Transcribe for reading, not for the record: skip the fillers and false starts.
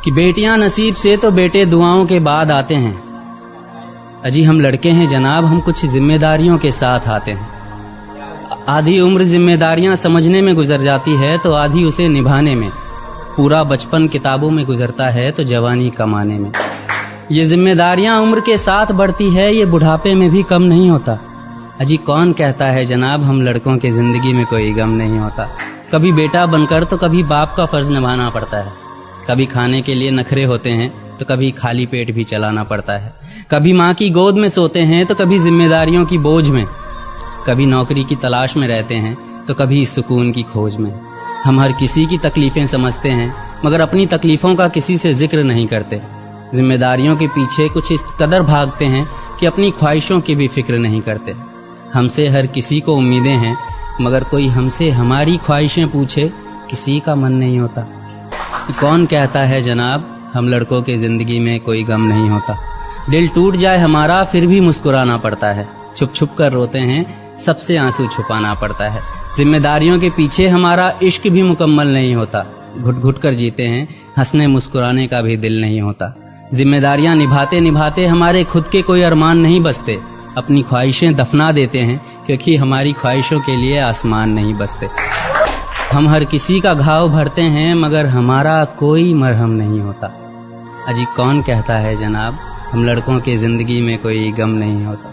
कि बेटियां नसीब से तो बेटे दुआओं के बाद आते हैं। अजी हम लड़के हैं जनाब, हम कुछ जिम्मेदारियों के साथ आते हैं। आधी उम्र जिम्मेदारियां समझने में गुजर जाती है तो आधी उसे निभाने में। पूरा बचपन किताबों में गुजरता है तो जवानी कमाने में। ये जिम्मेदारियां उम्र के साथ बढ़ती है, ये बुढ़ापे में भी कम नहीं होता। अजी कौन कहता है जनाब हम लड़कों की जिंदगी में कोई गम नहीं होता। कभी बेटा बनकर तो कभी बाप का फर्ज निभाना पड़ता है। कभी खाने के लिए नखरे होते हैं तो कभी खाली पेट भी चलाना पड़ता है। कभी माँ की गोद में सोते हैं तो कभी जिम्मेदारियों की बोझ में। कभी नौकरी की तलाश में रहते हैं तो कभी सुकून की खोज में। हम हर किसी की तकलीफें समझते हैं मगर अपनी तकलीफों का किसी से जिक्र नहीं करते। जिम्मेदारियों के पीछे कुछ इस कदर भागते हैं कि अपनी ख्वाहिशों की भी फिक्र नहीं करते। हमसे हर किसी को उम्मीदें हैं मगर कोई हमसे हमारी ख्वाहिशें पूछे किसी का मन नहीं होता। कौन कहता है जनाब हम लड़कों की जिंदगी में कोई गम नहीं होता। दिल टूट जाए हमारा फिर भी मुस्कुराना पड़ता है। छुप छुप कर रोते हैं सबसे आंसू छुपाना पड़ता है। जिम्मेदारियों के पीछे हमारा इश्क भी मुकम्मल नहीं होता। घुट घुट कर जीते हैं, हंसने मुस्कुराने का भी दिल नहीं होता। जिम्मेदारियां निभाते निभाते हमारे खुद के कोई अरमान नहीं बसते। अपनी ख्वाहिशें दफना देते हैं क्योंकि हमारी ख्वाहिशों के लिए आसमान नहीं बसते। हम हर किसी का घाव भरते हैं मगर हमारा कोई मरहम नहीं होता। अजी कौन कहता है जनाब हम लड़कों की जिंदगी में कोई गम नहीं होता।